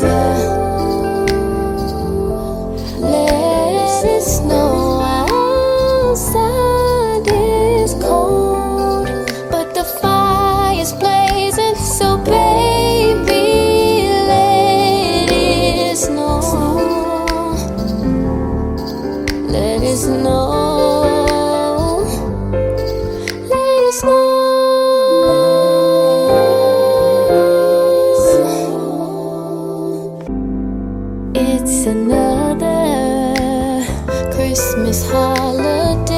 Let it snow outside is cold, but the fire's blazing, so baby, let it snow. Let it snow. Let it snow. It's another Christmas holiday.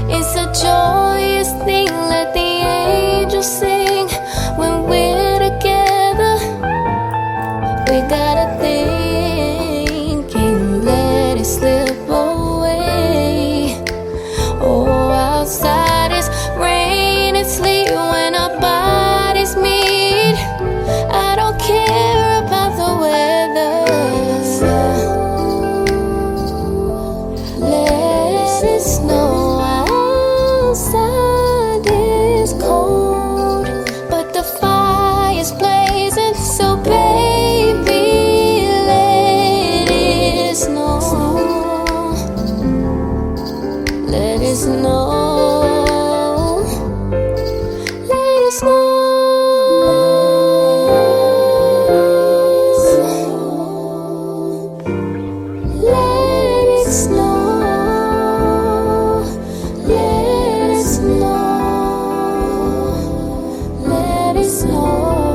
It's a joyous thing, let the angels sing. When we're together, we gotta think, can't let it slip away. Oh, outside it's rain and sleet when our bodies meet. I don't care about the weather. Let it snow outside is cold, but the fire's blazing, so baby, let it snow. Let it snow. Let it snow. Let it snow. Let it snow. Let it snow.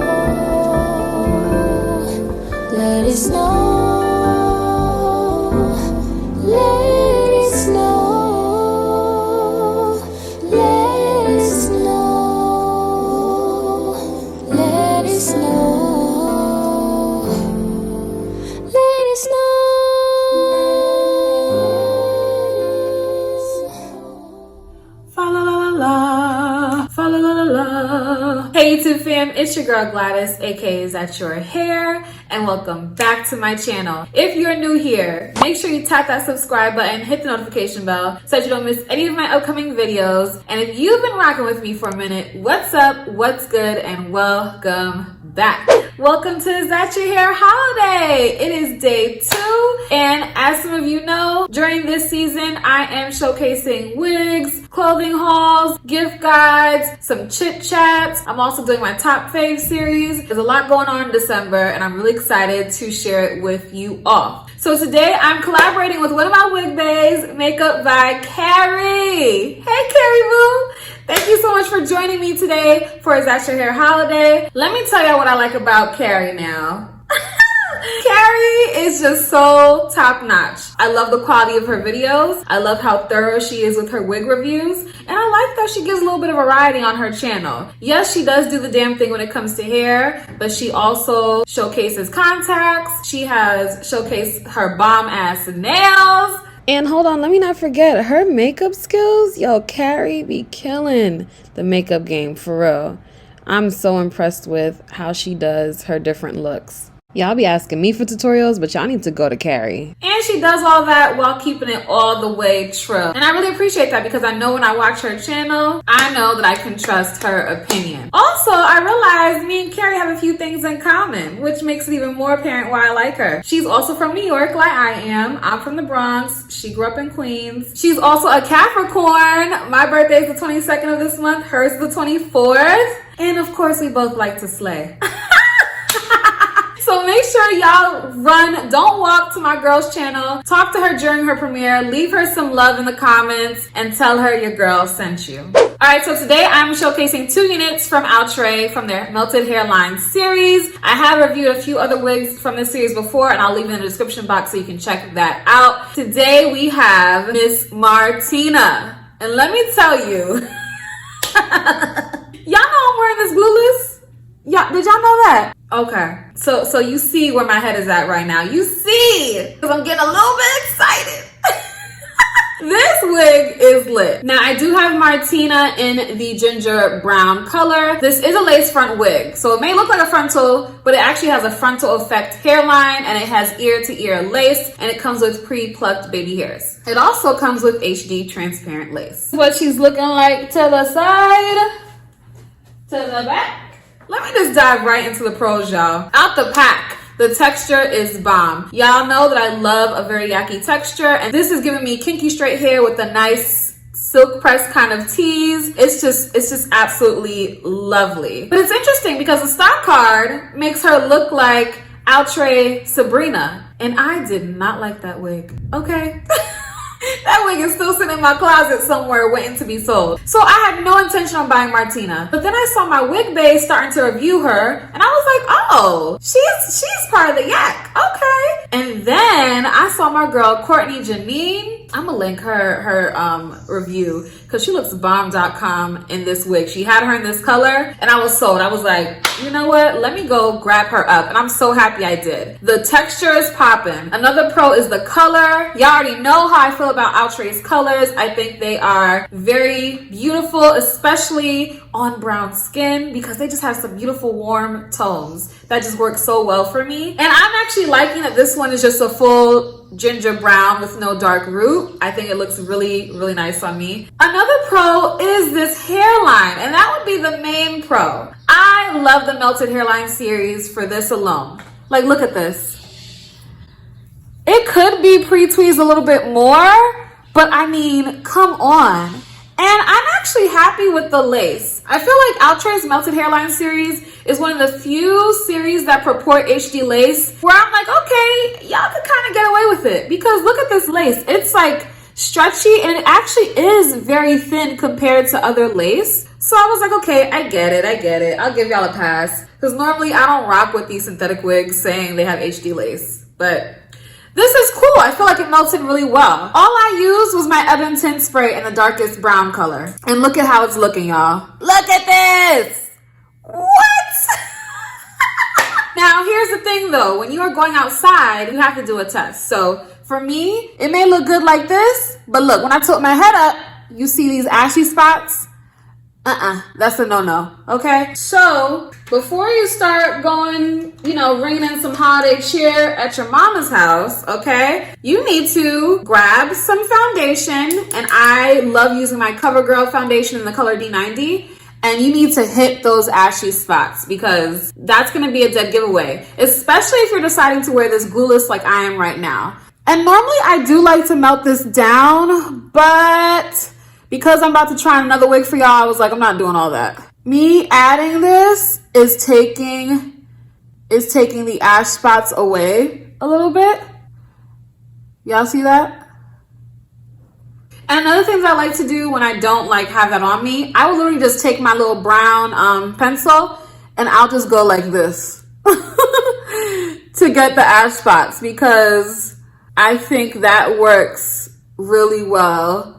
Let it snow. Let it snow. Let it snow. Let it snow. Let it snow. Fa la la la la, fa la la la la. Hey YouTube fam, it's your girl Gwladys, aka IsThatYourHairrr, and welcome back to my channel. If you're new here, make sure you tap that subscribe button, hit the notification bell so that you don't miss any of my upcoming videos. And if you've been rocking with me for a minute, what's up, what's good, and welcome back. Welcome to IsThatYourHairrr Holiday. It is day 2, and as some of you know, during this season, I am showcasing wigs, clothing hauls, gift guides, some chit chats. I'm also doing my top fave series. There's a lot going on in December, and I'm really excited to share it with you all. So today I'm collaborating with one of my wig baes, MakeupbyCarrie. Hey Carrie Boo! Thank you so much for joining me today for IsThatYourHairrr Holiday. Let me tell y'all what I like about Carrie now. Carrie is just so top notch. I love the quality of her videos. I love how thorough she is with her wig reviews. And I like that she gives a little bit of variety on her channel. Yes, she does do the damn thing when it comes to hair, but she also showcases contacts. She has showcased her bomb ass nails. And hold on, let me not forget her makeup skills. Yo, Carrie be killing the makeup game for real. I'm so impressed with how she does her different looks. Y'all be asking me for tutorials, but y'all need to go to Carrie. And she does all that while keeping it all the way true. And I really appreciate that because I know when I watch her channel, I know that I can trust her opinion. Also, I realized me and Carrie have a few things in common, which makes it even more apparent why I like her. She's also from New York like I am. I'm from the Bronx. She grew up in Queens. She's also a Capricorn. My birthday is the 22nd of this month. Hers is the 24th. And of course, we both like to slay. So make sure y'all don't walk to my girl's channel, talk to her during her premiere, leave her some love in the comments, and tell her your girl sent you. All right, so today I'm showcasing 2 units from Outre from their Melted Hairline series. I have reviewed a few other wigs from this series before, and I'll leave it in the description box so you can check that out. Today we have Miss Martina, and let me tell you, y'all know I'm wearing this glueless? Yeah, did y'all know that? Okay, so you see where my head is at right now. You see, because I'm getting a little bit excited. This wig is lit. Now, I do have Martina in the ginger brown color. This is a lace front wig, so it may look like a frontal, but it actually has a frontal effect hairline, and it has ear-to-ear lace, and it comes with pre-plucked baby hairs. It also comes with HD transparent lace. What she's looking like to the side, to the back, Let me just dive right into the pros, y'all. Out the pack, the texture is bomb. Y'all know that I love a very yucky texture, and this is giving me kinky straight hair with a nice silk press kind of tease. It's just absolutely lovely. But it's interesting because the stock card makes her look like Outre Sabrina, and I did not like that wig, okay? That wig is still sitting in my closet somewhere waiting to be sold. So I had no intention on buying Martina. But then I saw my wig bae starting to review her, and I was like, oh, she's part of the yak. Okay. And then I saw my girl Courtney Janine. I'm gonna link her review because she looks bomb.com in this wig. She had her in this color, and I was sold. I was like, you know what? Let me go grab her up, and I'm so happy I did. The texture is popping. Another pro is the color. Y'all already know how I feel about Outre's colors. I think they are very beautiful, especially on brown skin, because they just have some beautiful warm tones that just work so well for me. And I'm actually liking that this one is just a full ginger brown with no dark root. I think it looks really, really nice on me. Another pro is this hairline, and that would be the main pro. I love the Melted Hairline series for this alone. Like, look at this. It could be pre-tweezed a little bit more, but I mean, come on. And I'm actually happy with the lace. I feel like Outre's Melted Hairline series is one of the few series that purport HD lace where I'm like, okay, y'all could kind of get away with it, because look at this lace. It's like stretchy, and it actually is very thin compared to other lace. So I was like, okay, I get it. I'll give y'all a pass, because normally I don't rock with these synthetic wigs saying they have HD lace, but this is cool. I feel like it melted really well. All I used was my Ebon Tint Spray in the darkest brown color. And look at how it's looking, y'all. Look at this. What? Now, here's the thing though. When you are going outside, you have to do a test. So for me, it may look good like this, but look, when I tilt my head up, you see these ashy spots? That's a no-no, okay? So before you start going, bringing in some holiday cheer at your mama's house, okay, you need to grab some foundation, and I love using my CoverGirl foundation in the color D90, and you need to hit those ashy spots, because that's gonna be a dead giveaway, especially if you're deciding to wear this glueless like I am right now. And normally I do like to melt this down, but because I'm about to try another wig for y'all, I was like, I'm not doing all that. Me adding this is taking the ash spots away a little bit. Y'all see that? And another thing that I like to do when I don't have that on me, I will literally just take my little brown pencil, and I'll just go like this to get the ash spots, because I think that works really well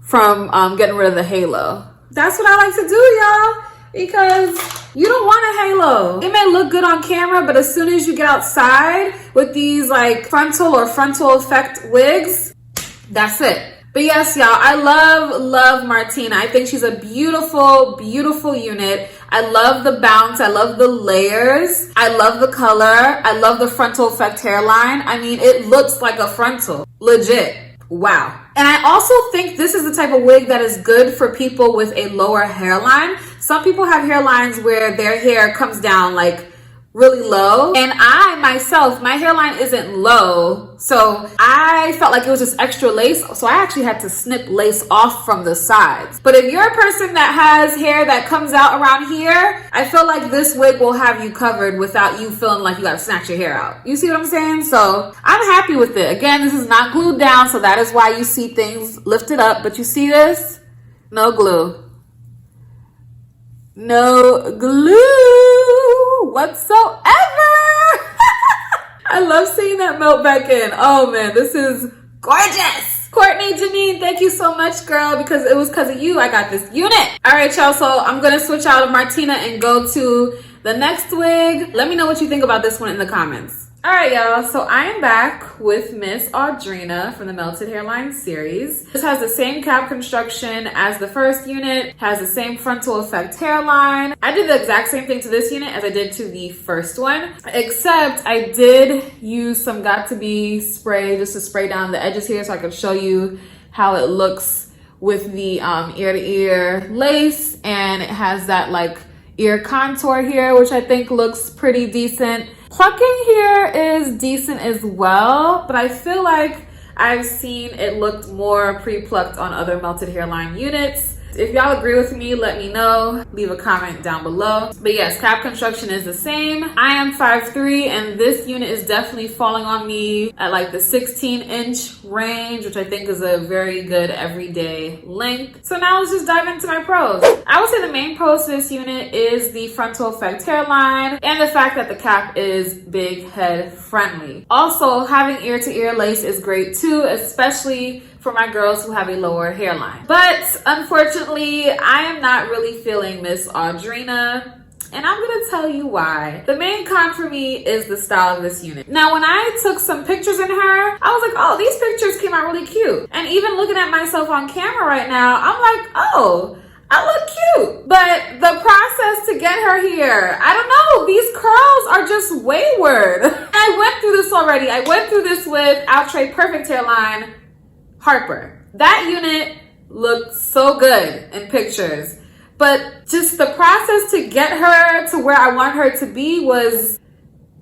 from getting rid of the halo. That's what I like to do, y'all, because you don't want a halo. It may look good on camera, but as soon as you get outside with these frontal or frontal effect wigs, that's it. But yes, y'all, I love Martina. I think she's a beautiful, beautiful unit. I love the bounce. I love the layers. I love the color. I love the frontal effect hairline. I mean, it looks like a frontal. Legit. Wow. And I also think this is the type of wig that is good for people with a lower hairline. Some people have hairlines where their hair comes down really low. And I myself, my hairline isn't low. So I felt like it was just extra lace. So I actually had to snip lace off from the sides. But if you're a person that has hair that comes out around here, I feel like this wig will have you covered without you feeling like you gotta snatch your hair out. You see what I'm saying? So I'm happy with it. Again, this is not glued down, so that is why you see things lifted up. But you see this? No glue. No glue whatsoever. I love seeing that melt back in. Oh man, this is gorgeous. Courtney Janine, thank you so much, girl, because it was because of you I got this unit. All right, y'all, so I'm gonna switch out of Martina and go to the next wig. Let me know what you think about this one in the comments. All right, y'all, so I am back with Miss Audrina from the Melted Hairline series. This has the same cap construction as the first unit, has the same frontal effect hairline. I did the exact same thing to this unit as I did to the first one, except I did use some Got2b spray just to spray down the edges here so I could show you how it looks with the ear to ear lace, and it has that ear contour here, which I think looks pretty decent. Plucking here is decent as well, but I feel like I've seen it looked more pre-plucked on other melted hairline units. If y'all agree with me, let me know. Leave a comment down below. But yes, cap construction is the same. I am 5'3", and this unit is definitely falling on me at like the 16-inch range, which I think is a very good everyday length. So now let's just dive into my pros. I would say the main pros to this unit is the frontal effect hairline and the fact that the cap is big head friendly. Also, having ear-to-ear lace is great too, especially for my girls who have a lower hairline. But unfortunately, I am not really feeling Miss Audrina, and I'm gonna tell you why. The main con for me is the style of this unit. Now, when I took some pictures in her, I was like, oh, these pictures came out really cute. And even looking at myself on camera right now, I'm like, oh, I look cute. But the process to get her here, I don't know, these curls are just wayward. I went through this already. I went through this with Outre Perfect Hairline Harper. That unit looked so good in pictures, but just the process to get her to where I want her to be was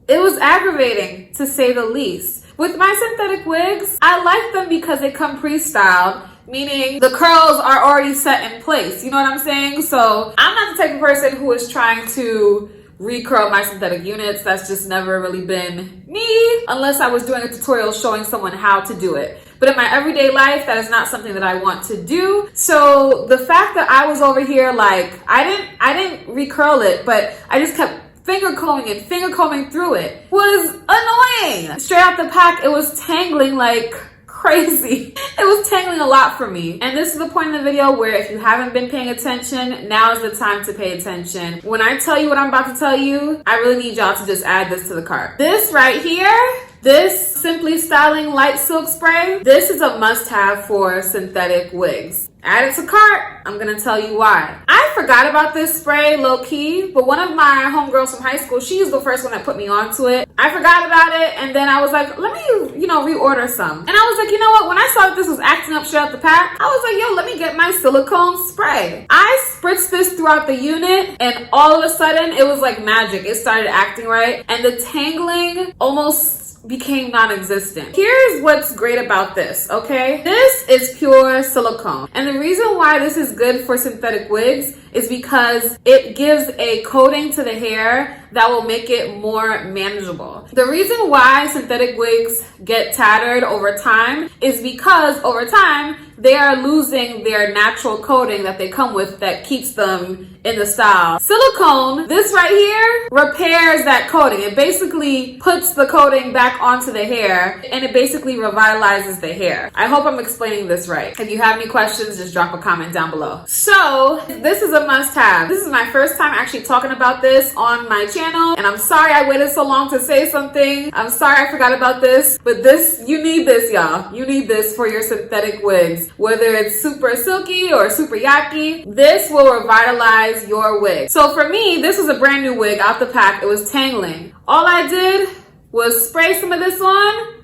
aggravating, to say the least. With my synthetic wigs, I like them because they come pre-styled, meaning the curls are already set in place. You know what I'm saying? So I'm not the type of person who is trying to recurl my synthetic units. That's just never really been me, unless I was doing a tutorial showing someone how to do it. But in my everyday life, that is not something that I want to do. So the fact that I was over here, like, I didn't recurl it, but I just kept finger combing through it, was annoying. Straight out the pack, it was tangling like crazy. It was tangling a lot for me. And this is the point in the video where if you haven't been paying attention, now is the time to pay attention. When I tell you what I'm about to tell you, I really need y'all to just add this to the cart. This right here, this Simply Styling Light Silk Spray, this is a must-have for synthetic wigs. Add it to cart, I'm gonna tell you why. I forgot about this spray low-key, but one of my homegirls from high school, she was the first one that put me onto it. I forgot about it, and then I was like, let me, reorder some. And I was like, you know what, when I saw that this was acting up straight out the pack, I was like, yo, let me get my silicone spray. I spritzed this throughout the unit, and all of a sudden, it was like magic. It started acting right, and the tangling almost became non-existent. Here's what's great about this, okay? This is pure silicone. And the reason why this is good for synthetic wigs is because it gives a coating to the hair that will make it more manageable. The reason why synthetic wigs get tattered over time is because over time, they are losing their natural coating that they come with that keeps them in the style. Silicone, this right here, repairs that coating. It basically puts the coating back onto the hair and it basically revitalizes the hair. I hope I'm explaining this right. If you have any questions, just drop a comment down below. So this is a must-have. This is my first time actually talking about this on my channel, and I'm sorry I waited so long to say something. I'm sorry I forgot about this, but this, you need this, y'all. You need this for your synthetic wigs. Whether it's super silky or super yucky, this will revitalize your wig. So for me, this was a brand new wig out the pack. It was tangling. All I did was spray some of this on.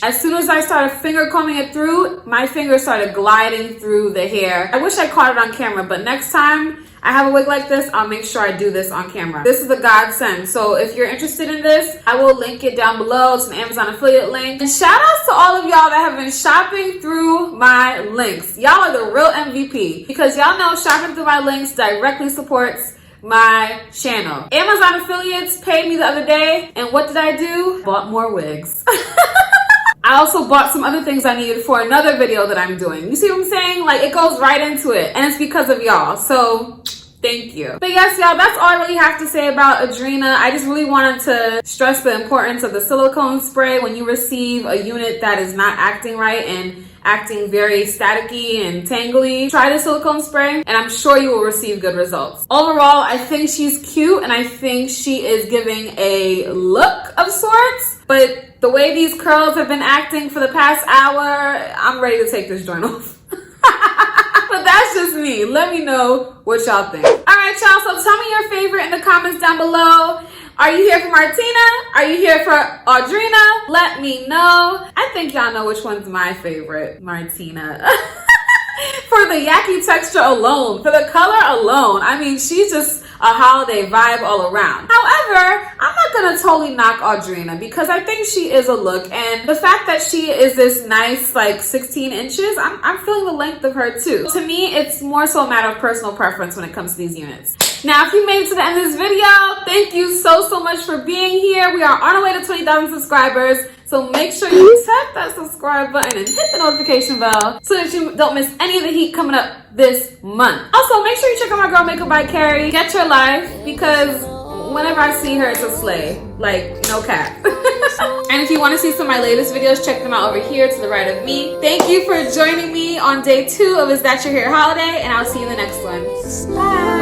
As soon as I started finger combing it through, my fingers started gliding through the hair. I wish I caught it on camera, but next time I have a wig like this, I'll make sure I do this on camera. This is a godsend. So if you're interested in this, I will link it down below. It's an Amazon affiliate link. And shout outs to all of y'all that have been shopping through my links. Y'all are the real MVP, because y'all know shopping through my links directly supports my channel. Amazon affiliates paid me the other day, and what did I do? Bought more wigs. I also bought some other things I needed for another video that I'm doing. You see what I'm saying? Like, it goes right into it, and it's because of y'all. So thank you. But yes, y'all, that's all I really have to say about Audrina. I just really wanted to stress the importance of the silicone spray when you receive a unit that is not acting right and acting very staticky and tangly. Try the silicone spray and I'm sure you will receive good results. Overall, I think she's cute and I think she is giving a look of sorts, but the way these curls have been acting for the past hour, I'm ready to take this joint off. But that's just me. Let me know what y'all think. All right, y'all, so tell me your favorite in the comments down below. Are you here for Martina? Are you here for Audrina? Let me know. I think y'all know which one's my favorite, Martina. For the yucky texture alone, for the color alone. I mean, she's just a holiday vibe all around. However, I'm not gonna totally knock Audrina because I think she is a look, and the fact that she is this nice like 16 inches, I'm feeling the length of her too. To me, it's more so a matter of personal preference when it comes to these units. Now, if you made it to the end of this video, thank you so much for being here. We are on our way to 20,000 subscribers. So make sure you tap that subscribe button and hit the notification bell so that you don't miss any of the heat coming up this month. Also, make sure you check out my girl MakeupbyCarrie. Get your life, because whenever I see her, it's a slay. Like, no cap. And if you want to see some of my latest videos, check them out over here to the right of me. Thank you for joining me on day 2 of Is That Your Hair Holiday, and I'll see you in the next one. Bye.